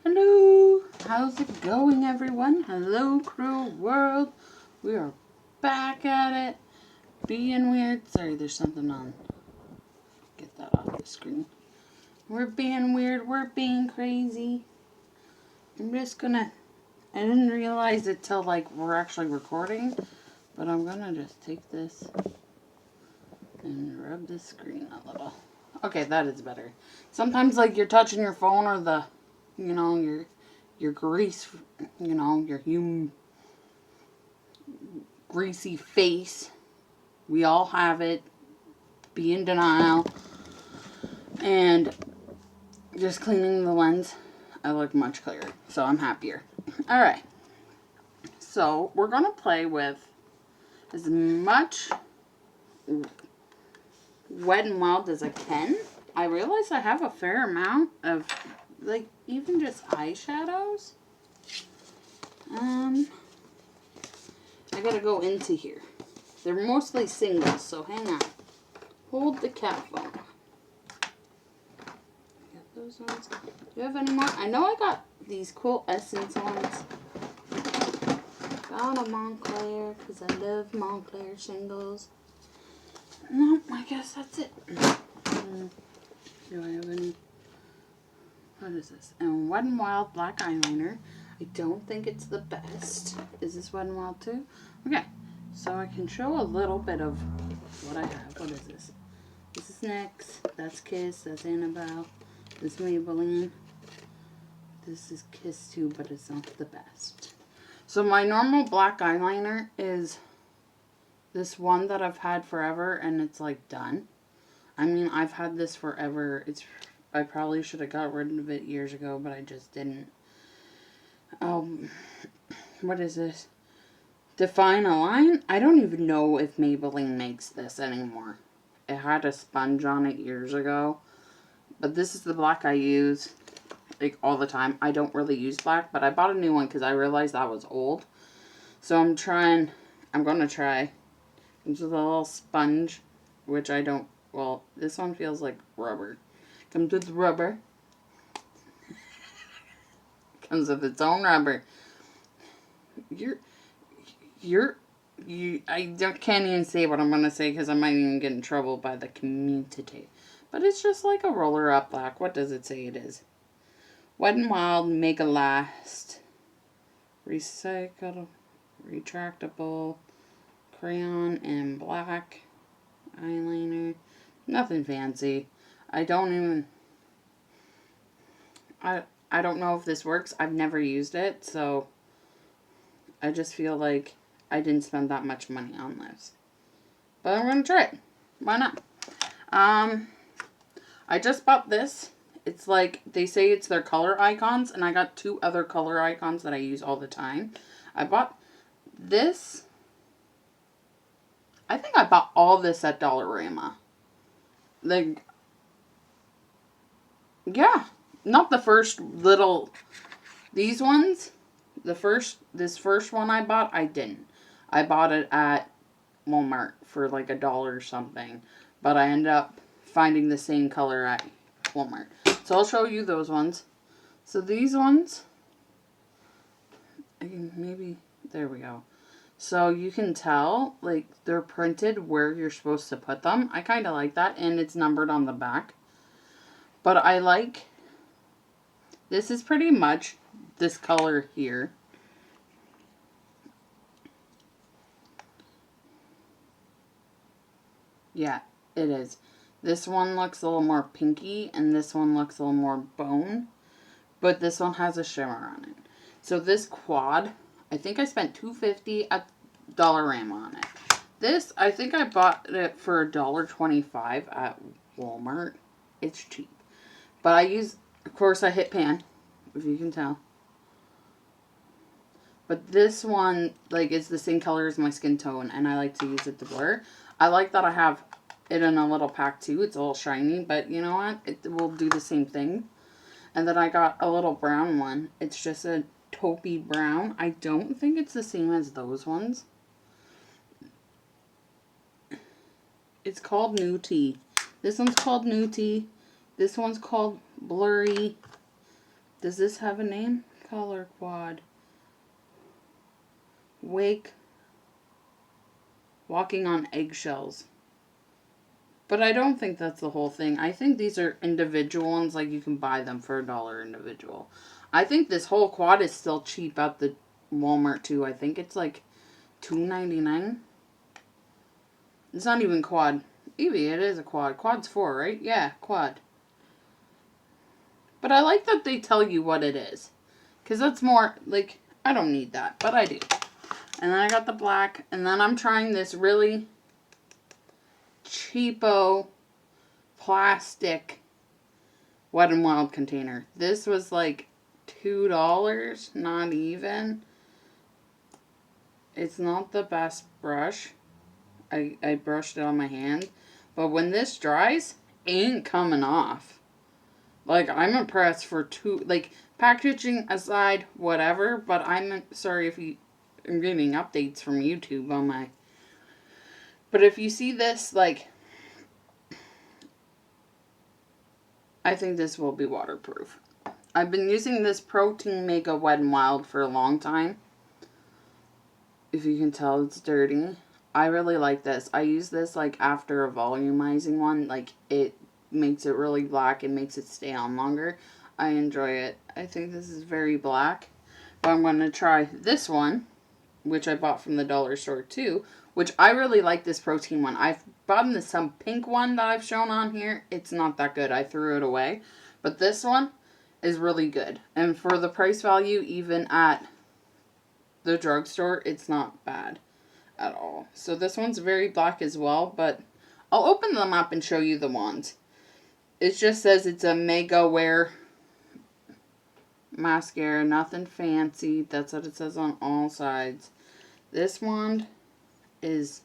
Hello, how's it going, everyone? Hello, cruel world. We are back at it, being weird. Sorry, there's something on. Get that off the screen. We're being weird. We're being crazy. I'm just gonna. I didn't realize it till like we're actually recording, but I'm gonna just take this and rub the screen a little. Okay, that is better. Sometimes, like you're touching your phone or the, your grease, your greasy face. We all have it. Be in denial. And just cleaning the lens, I look much clearer. So I'm happier. Alright. So we're going to play with as much Wet n Wild as I can. I realize I have a fair amount of, like, even just eyeshadows. I gotta go into here. They're mostly singles, so hang on. Hold the cat phone. Got those ones. Do you have any more? I know I got these cool Essence ones. Got a Montclair, because I love Montclair singles. No, I guess that's it. Do I have any? What is this? And Wet n Wild black eyeliner. I don't think it's the best. Is this Wet n Wild too? Okay, so I can show a little bit of what I have. What is this? This is NYX. That's Kiss. That's Annabelle. This is Maybelline. This is Kiss too, but it's not the best. So my normal black eyeliner is this one that I've had forever, and it's like done. I mean, I've had this forever. I probably should have got rid of it years ago, but I just didn't. What is this? Define a Line? I don't even know if Maybelline makes this anymore. It had a sponge on it years ago. But this is the black I use, like, all the time. I don't really use black, but I bought a new one because I realized that was old. So I'm going to try. This is a little sponge, which I don't, well, this one feels like rubber. Comes with rubber. Comes with its own rubber. Can't even say what I'm going to say because I might even get in trouble by the community. But it's just like a roller up black. What does it say it is? Wet n Wild Mega Last. Recyclable, retractable, crayon and black eyeliner. Nothing fancy. I don't know if this works. I've never used it, so I just feel like I didn't spend that much money on this. But I'm going to try it. Why not? I just bought this. It's like, they say it's their color icons, and I got 2 other color icons that I use all the time. I bought this. I think I bought all this at Dollarama. Like, yeah. Not the first little, these ones. This first one I bought, I didn't. I bought it at Walmart for like $1 or something. But I ended up finding the same color at Walmart. So I'll show you those ones. So these ones, there we go. So you can tell, like, they're printed where you're supposed to put them. I kind of like that, and it's numbered on the back. But I like, this is pretty much this color here. Yeah, it is. This one looks a little more pinky, and this one looks a little more bone. But this one has a shimmer on it. So this quad, I think I spent $2.50 at Dollarama on it. This, I think I bought it for $1.25 at Walmart. It's cheap. But I use, of course, I hit pan, if you can tell. But this one, like, is the same color as my skin tone, and I like to use it to blur. I like that I have it in a little pack, too. It's a little shiny, but you know what? It will do the same thing. And then I got a little brown one. It's just a taupey brown. I don't think it's the same as those ones. It's called New Tea. This one's called New Tea. This one's called Blurry. Does this have a name? Color Quad. Walking on eggshells. But I don't think that's the whole thing. I think these are individual ones, like you can buy them for $1 individual. I think this whole quad is still cheap at the Walmart too. I think it's like $2.99. It's not even quad. Maybe it is a quad. Quad's 4, right? Yeah, quad. But I like that they tell you what it is. Because that's more, like, I don't need that, but I do. And then I got the black. And then I'm trying this really cheapo plastic Wet n Wild container. This was like $2, not even. It's not the best brush. I brushed it on my hand. But when this dries, it ain't coming off. Like, I'm impressed for like, packaging aside, whatever. But I'm sorry if I'm getting updates from YouTube on my... But if you see this, like... I think this will be waterproof. I've been using this Protein Mega Wet n Wild for a long time. If you can tell, it's dirty. I really like this. I use this like after a volumizing one. Like, it makes it really black and makes it stay on longer. I enjoy it. I think this is very black. But I'm going to try this one, which I bought from the dollar store too. Which I really like this protein one. I've bought this some pink one that I've shown on here. It's not that good. I threw it away. But this one is really good. And for the price value, even at the drugstore, it's not bad at all. So this one's very black as well, but I'll open them up and show you the wands. It just says it's a Mega Wear mascara, nothing fancy. That's what it says on all sides. This wand is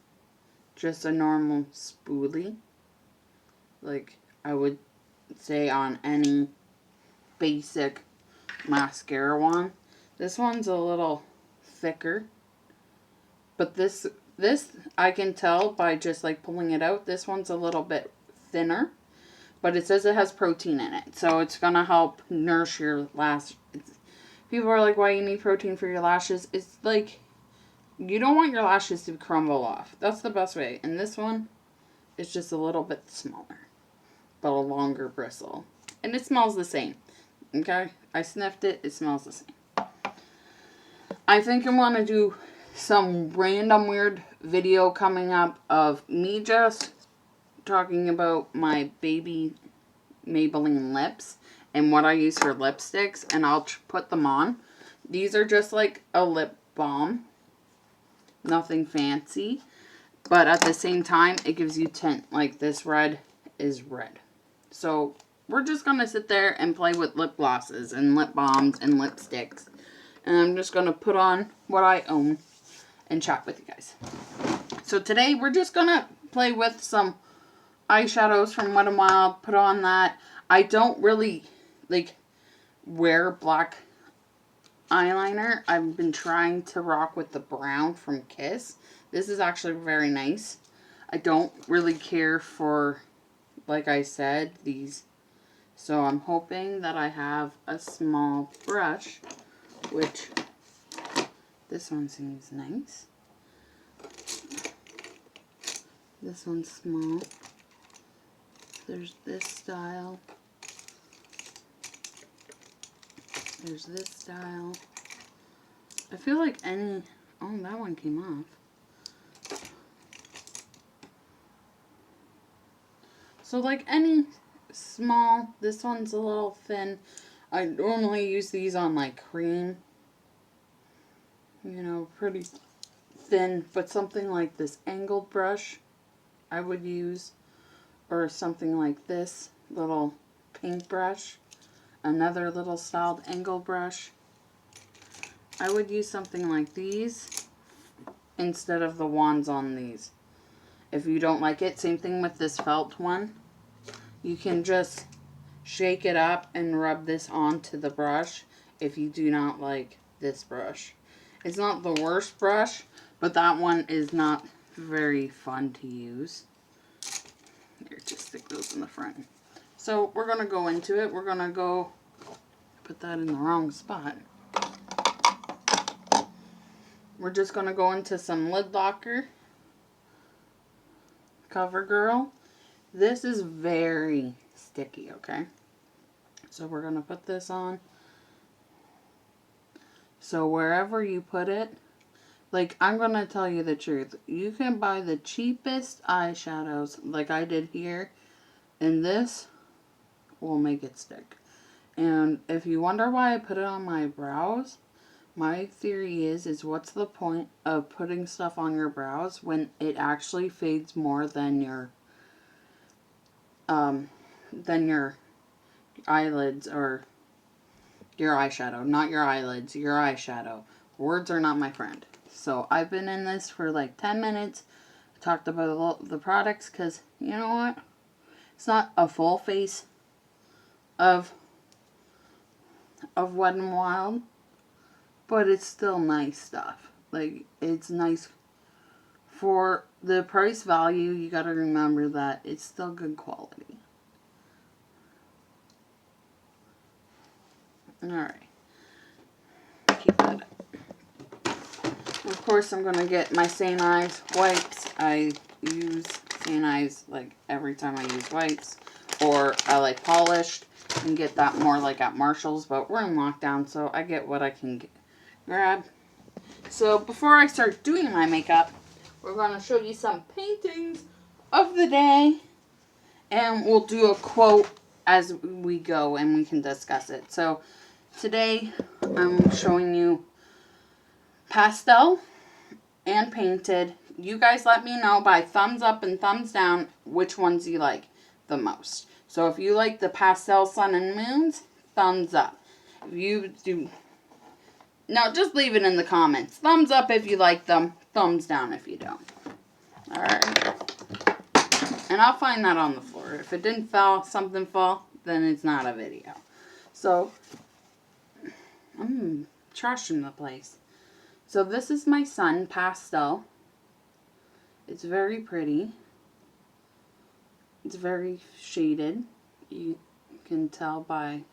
just a normal spoolie, like I would say on any basic mascara wand. This one's a little thicker. But this I can tell by just like pulling it out. This one's a little bit thinner. But it says it has protein in it. So it's going to help nourish your lashes. People are like, why you need protein for your lashes? It's like, you don't want your lashes to crumble off. That's the best way. And this one is just a little bit smaller. But a longer bristle. And it smells the same. Okay? I sniffed it. It smells the same. I think I want to do some random weird video coming up of me just talking about my baby Maybelline lips and what I use for lipsticks, and I'll put them on. These are just like a lip balm. Nothing fancy. But at the same time, it gives you tint. Like this red is red. So we're just going to sit there and play with lip glosses and lip balms and lipsticks. And I'm just going to put on what I own and chat with you guys. So today we're just going to play with some eyeshadows from Wet n Wild. Put on that. I don't really like wear black eyeliner. I've been trying to rock with the brown from Kiss. This is actually very nice. I don't really care for, like I said, these. So I'm hoping that I have a small brush, which this one seems nice. This one's small. There's this style. There's this style. I feel like any... Oh, that one came off. So like any small, this one's a little thin. I normally use these on like cream. You know, pretty thin. But something like this angled brush I would use. Or something like this little pink brush. Another little styled angle brush. I would use something like these instead of the wands on these. If you don't like it, same thing with this felt one. You can just shake it up and rub this onto the brush if you do not like this brush. It's not the worst brush, but that one is not very fun to use. Here, just stick those in the front. So we're going to go into it. We're going to go put that in the wrong spot. We're just going to go into some lid locker. Covergirl. This is very sticky, okay? So we're going to put this on. So wherever you put it, like, I'm going to tell you the truth. You can buy the cheapest eyeshadows, like I did here, and this will make it stick. And if you wonder why I put it on my brows, my theory is what's the point of putting stuff on your brows when it actually fades more than your eyelids or your eyeshadow. Not your eyelids, your eyeshadow. Words are not my friend. So I've been in this for like 10 minutes. I talked about the products because, you know what? It's not a full face of Wet n Wild, but it's still nice stuff. Like, it's nice for the price value. You gotta remember that it's still good quality. Alright. Keep that up. Of course, I'm gonna get my St.Ives wipes. I use St.Ives like every time I use wipes. Or I like polished. You can get that more like at Marshall's, but we're in lockdown, so I get what I can grab. So before I start doing my makeup, we're going to show you some paintings of the day, and we'll do a quote as we go and we can discuss it. So today I'm showing you pastel and painted. You guys let me know by thumbs up and thumbs down which ones you like the most. So if you like the pastel sun and moons, thumbs up. If you do, no, just leave it in the comments. Thumbs up if you like them, thumbs down if you don't. Alright. And I'll find that on the floor. If it didn't fall, something fall, then it's not a video. So, I'm trashing the place. So this is my sun pastel. It's very pretty. It's very shaded. You can tell by...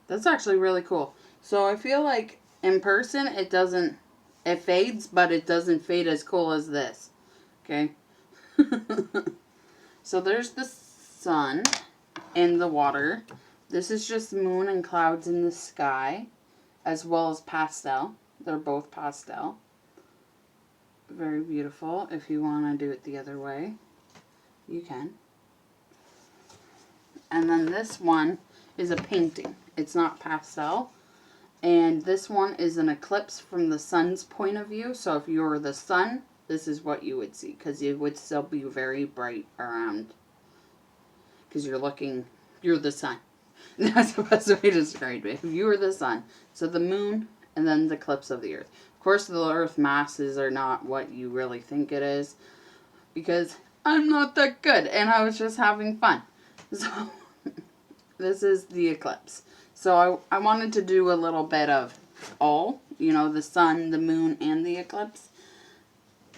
That's actually really cool. So I feel like in person it doesn't... It fades, but it doesn't fade as cool as this. Okay? So there's the sun in the water. This is just moon and clouds in the sky, as well as pastel. They're both pastel. Very beautiful. If you want to do it the other way, you can. And then this one is a painting. It's not pastel. And this one is an eclipse from the sun's point of view. So if you were the sun, this is what you would see. Because it would still be very bright around. Because you're the sun. That's the best way to describe it. If you were the sun. So the moon and then the eclipse of the earth. Of course, the earth masses are not what you really think it is. Because I'm not that good. And I was just having fun. So this is the eclipse. So I wanted to do a little bit of all. You know, the sun, the moon, and the eclipse.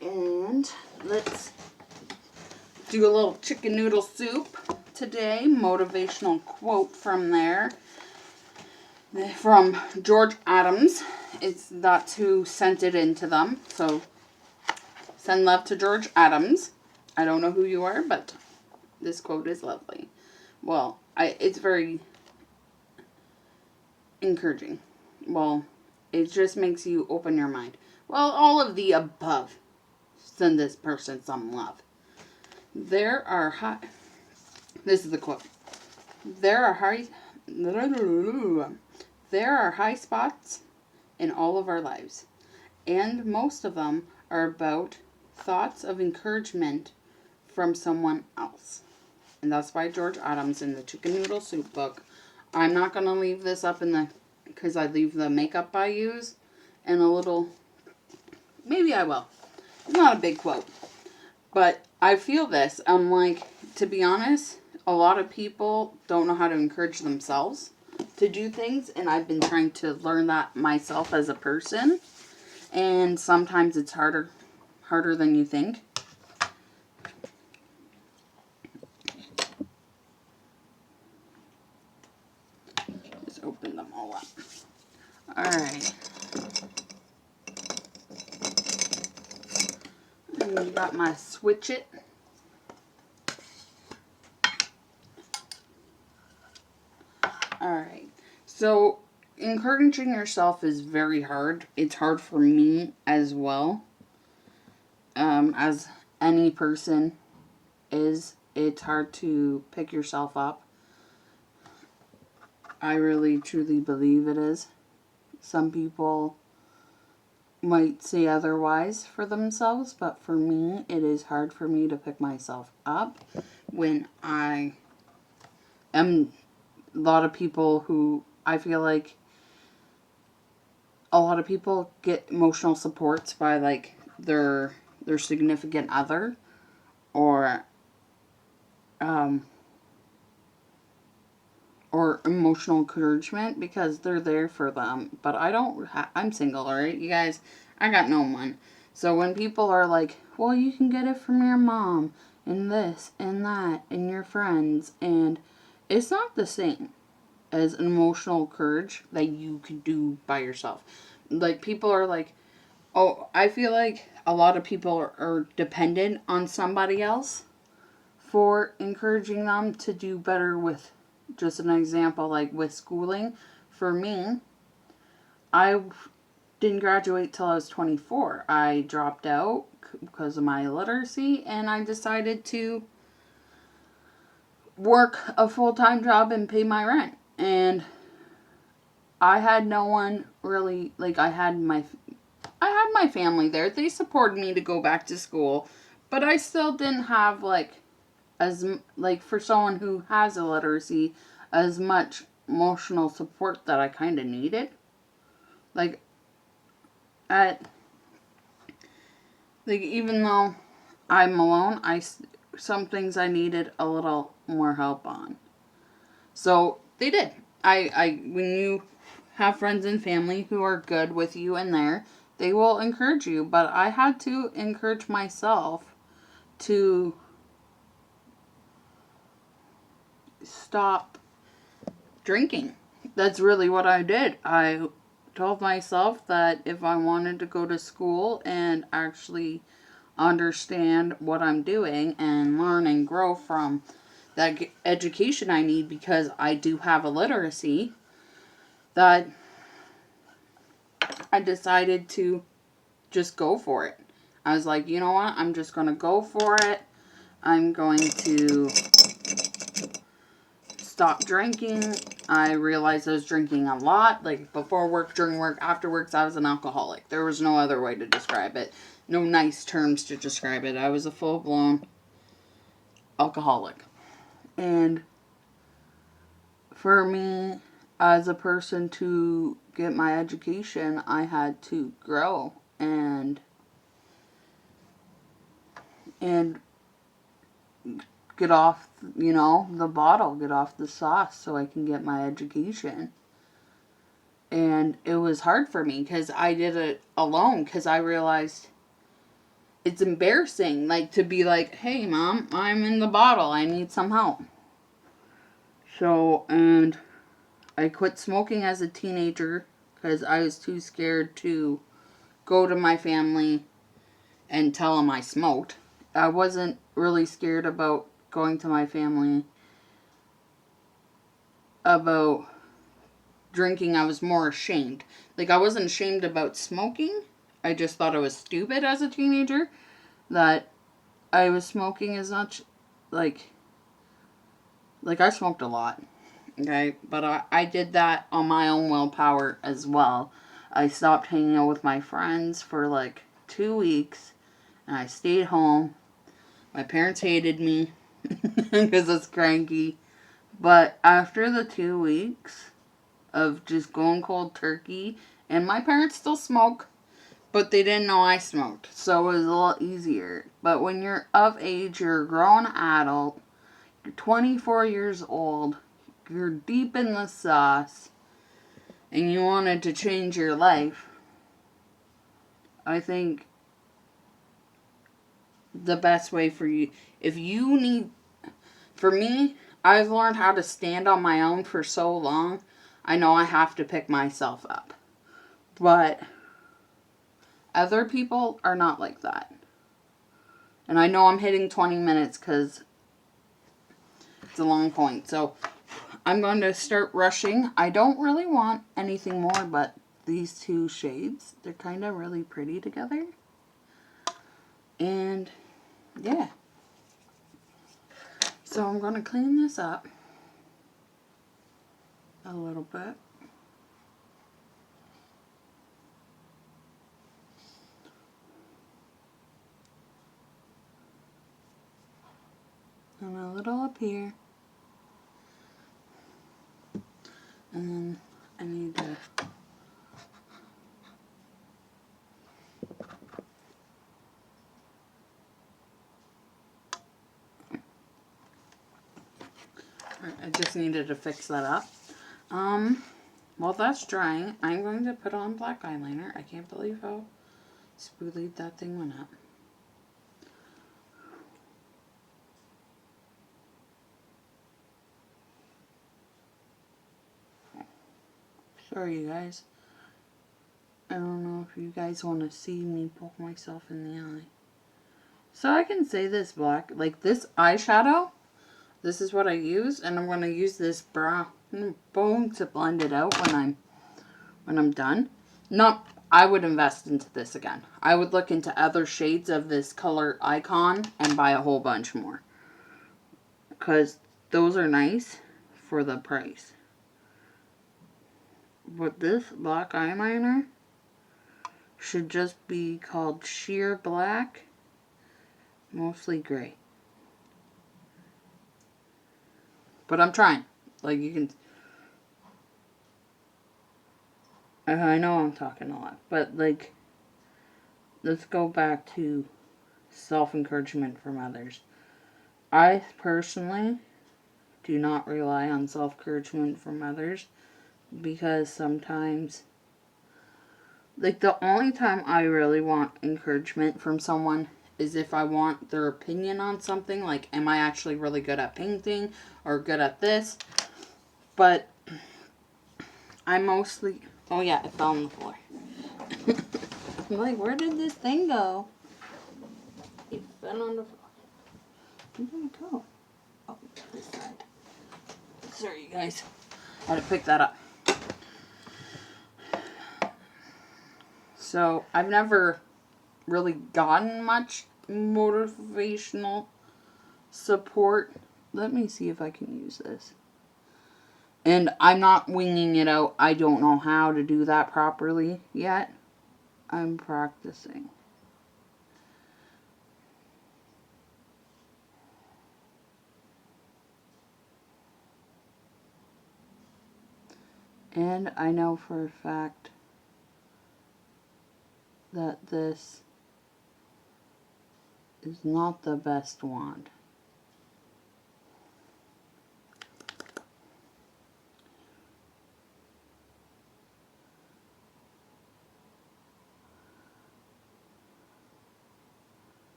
And let's do a little chicken noodle soup today. Motivational quote from there. From George Adams. That's who sent it into them. So send love to George Adams. I don't know who you are, but this quote is lovely. Well, it's very encouraging. Well, it just makes you open your mind. Well, all of the above. Send this person some love. This is the quote. There are high spots in all of our lives, and most of them are about thoughts of encouragement from someone else. And that's by George Adams in the Chicken Noodle Soup book. I'm not going to leave this up because I leave the makeup I use and a little, maybe I will. It's not a big quote, but I feel this. I'm like, to be honest, a lot of people don't know how to encourage themselves to do things, and I've been trying to learn that myself as a person, and sometimes it's harder than you think. just open them all up. Alright. And you got my Switch It. Alright. So, encouraging yourself is very hard. It's hard for me as well. As any person is. It's hard to pick yourself up. I really, truly believe it is. Some people might say otherwise for themselves, but for me, it is hard for me to pick myself up when I am a lot of people who, I feel like a lot of people get emotional supports by like their significant other or emotional encouragement because they're there for them. But I don't, I'm single, alright, you guys? I got no one. So when people are like, well, you can get it from your mom, and this, and that, and your friends, and it's not the same as an emotional courage that you can do by yourself. Like, people are like, oh, I feel like a lot of people are dependent on somebody else for encouraging them to do better with, just an example, like with schooling. For me, I didn't graduate till I was 24. I dropped out because of my illiteracy, and I decided to work a full-time job and pay my rent. And I had no one really, like, I had my family there. They supported me to go back to school, but I still didn't have, like, as, like, for someone who has illiteracy, as much emotional support that I kind of needed. Like, even though I'm alone, some things I needed a little more help on. So, they did. When you have friends and family who are good with you in there, they will encourage you. But I had to encourage myself to stop drinking. That's really what I did. I told myself that if I wanted to go to school and actually understand what I'm doing and learn and grow from that education I need, because I do have illiteracy, that I decided to just go for it. I was like, you know what? I'm just going to go for it. I'm going to stop drinking. I realized I was drinking a lot. Like, before work, during work, after work, I was an alcoholic. There was no other way to describe it. No nice terms to describe it. I was a full-blown alcoholic. And for me, as a person, to get my education, I had to grow and get off, the bottle, get off the sauce so I can get my education. And it was hard for me because I did it alone, because I realized it's embarrassing, like, to be like, hey, Mom, I'm in the bottle. I need some help. So, and I quit smoking as a teenager because I was too scared to go to my family and tell them I smoked. I wasn't really scared about going to my family about drinking. I was more ashamed. Like, I wasn't ashamed about smoking. I just thought I was stupid as a teenager that I was smoking as much. Like I smoked a lot. Okay? But I did that on my own willpower as well. I stopped hanging out with my friends for like 2 weeks. And I stayed home. My parents hated me because I was cranky. But after the 2 weeks of just going cold turkey, and my parents still smoke, but they didn't know I smoked, so it was a lot easier. But when you're of age, you're a grown adult, you're 24 years old, you're deep in the sauce, and you wanted to change your life, I think the best way for you, for me, I've learned how to stand on my own for so long. I know I have to pick myself up. But other people are not like that. And I know I'm hitting 20 minutes because it's a long point. So I'm going to start rushing. I don't really want anything more but these two shades. They're kind of really pretty together. And yeah. So I'm going to clean this up a little bit. And a little up here. And then I need to I just needed to fix that up. While that's drying, I'm going to put on black eyeliner. I can't believe how spoolied that thing went up. Sorry, you guys. I don't know if you guys want to see me poke myself in the eye. So I can say this black, like this eyeshadow, this is what I use, and I'm going to use this brown bone to blend it out when I'm done. Not, I would invest into this again. I would look into other shades of this color icon and buy a whole bunch more. Because those are nice for the price. But this black eyeliner should just be called sheer black, mostly gray. But I'm trying. Like you can... I know I'm talking a lot. But like, let's go back to self-encouragement from others. I personally do not rely on self-encouragement from others. Because sometimes... Like the only time I really want encouragement from someone is if I want their opinion on something. Like, am I actually really good at painting or good at this? But I mostly... Oh yeah, it fell on the floor. I'm like, where did this thing go? It fell on the floor. Where did it go? Oh, this side. Sorry, you guys. I had to pick that up. So, I've never really gotten much motivational support. Let me see if I can use this. And I'm not winging it out. I don't know how to do that properly yet. I'm practicing. And I know for a fact that this is not the best wand.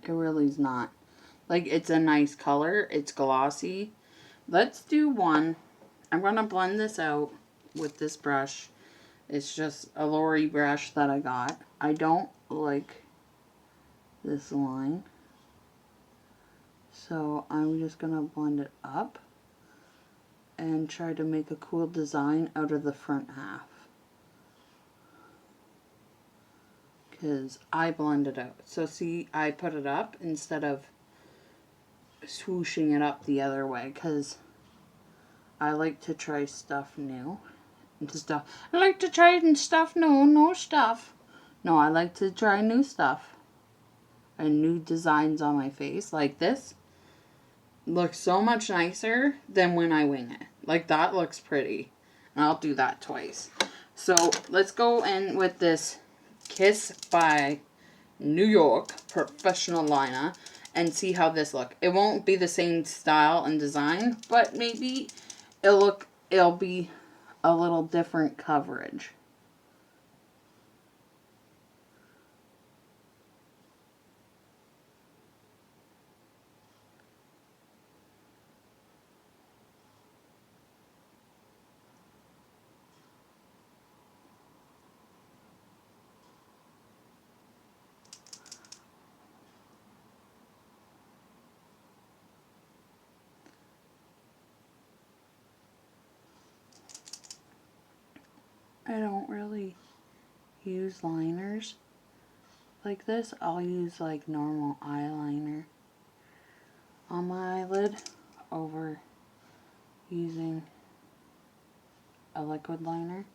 It really is not. Like, it's a nice color. It's glossy. Let's do one. I'm going to blend this out with this brush. It's just a Lori brush that I got. I don't like this line. So I'm just going to blend it up and try to make a cool design out of the front half. Because I blend it out. So see, I put it up instead of swooshing it up the other way. Because I like to try stuff new. I like to try stuff new, no stuff. No, I like to try new stuff. And new designs on my face. Like this looks so much nicer than when I wing it. Like that looks pretty. And I'll do that twice. So let's go in with this Kiss by New York Professional Liner and see how this looks. It won't be the same style and design, but maybe it'll be a little different coverage. I don't really use liners like this. I'll use like normal eyeliner on my eyelid over using a liquid liner.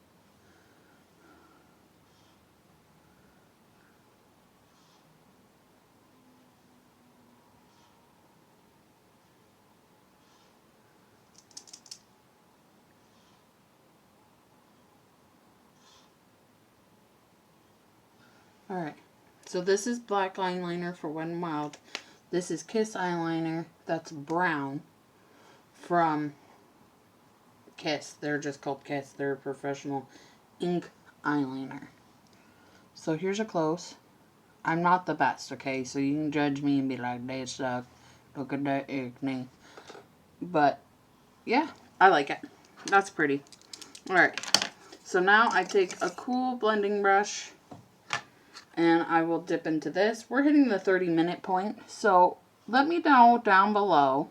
Alright, so this is black eyeliner for Wet n Wild. This is Kiss eyeliner that's brown from Kiss. They're just called Kiss. They're a professional ink eyeliner. So here's a close. I'm not the best, okay? So you can judge me and be like, they suck. Look at that acne. But, yeah, I like it. That's pretty. Alright, so now I take a cool blending brush and I will dip into this. We're hitting the 30-minute point, so let me know down below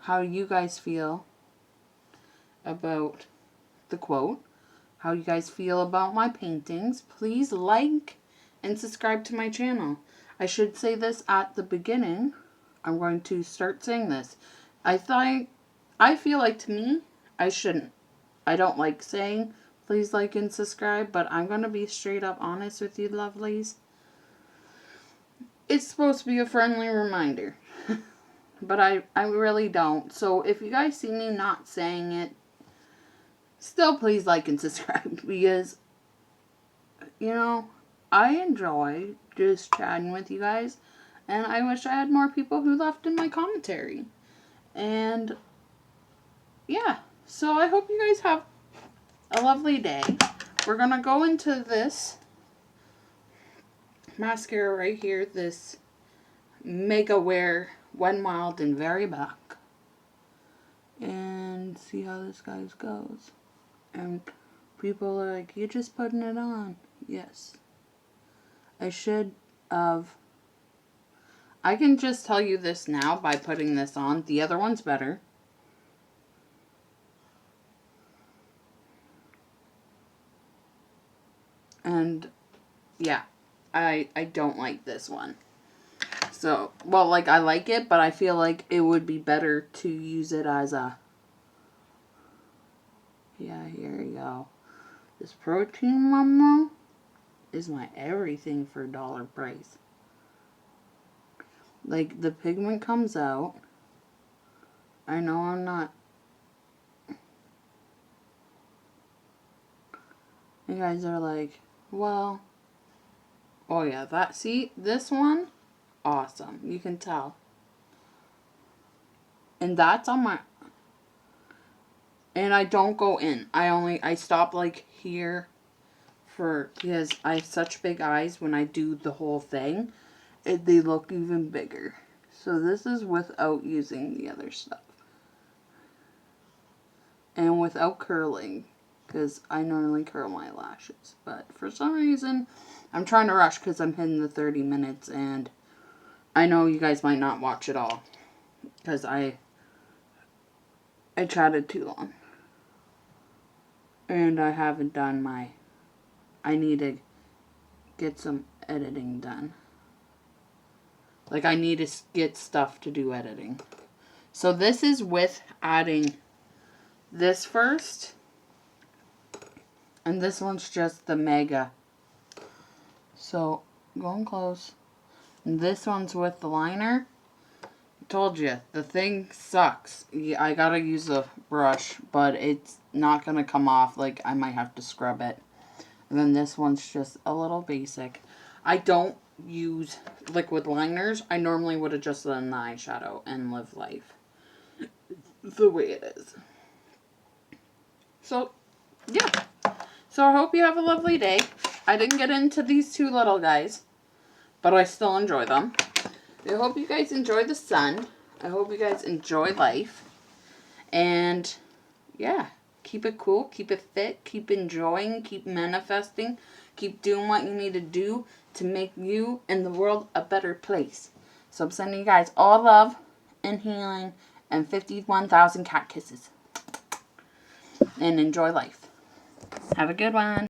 how you guys feel about the quote, how you guys feel about my paintings. Please like and subscribe to my channel. I should say this at the beginning. I'm going to start saying this. I feel like, to me, I shouldn't. I don't like saying please like and subscribe, but I'm going to be straight up honest with you lovelies. It's supposed to be a friendly reminder. But I really don't. So if you guys see me not saying it, still please like and subscribe. Because, you know, I enjoy just chatting with you guys. And I wish I had more people who left in my commentary. And, yeah. So I hope you guys have a lovely day. We're going to go into this mascara right here. This Mega Wear Wet n Wild and Very Black. And see how this guys goes. And people are like, you're just putting it on. Yes. I should have. I can just tell you this now by putting this on. The other one's better. And yeah, I don't like this one. So, well, like, I like it, but I feel like it would be better to use it as a, yeah, here you go. This protein mama is my everything for $1 price. Like, the pigment comes out. I know I'm not. You guys are like, well, oh yeah, that, see, this one, awesome. You can tell. And that's on my, and I don't go in. I stop like here because I have such big eyes when I do the whole thing. They look even bigger. So this is without using the other stuff. And without curling. Because I normally curl my lashes. But for some reason, I'm trying to rush because I'm hitting the 30 minutes. And I know you guys might not watch it all. Because I chatted too long. And I haven't done my, I need to get some editing done. Like, I need to get stuff to do editing. So this is with adding this first. And this one's just the Mega. So, going close. And this one's with the liner. I told you, the thing sucks. I gotta use a brush, but it's not gonna come off. Like, I might have to scrub it. And then this one's just a little basic. I don't use liquid liners. I normally would have just done the eyeshadow and live life the way it is. So, yeah. So I hope you have a lovely day. I didn't get into these two little guys, but I still enjoy them. I hope you guys enjoy the sun. I hope you guys enjoy life. And, yeah. Keep it cool. Keep it fit. Keep enjoying. Keep manifesting. Keep doing what you need to do to make you and the world a better place. So I'm sending you guys all love and healing and 51,000 cat kisses. And enjoy life. Have a good one.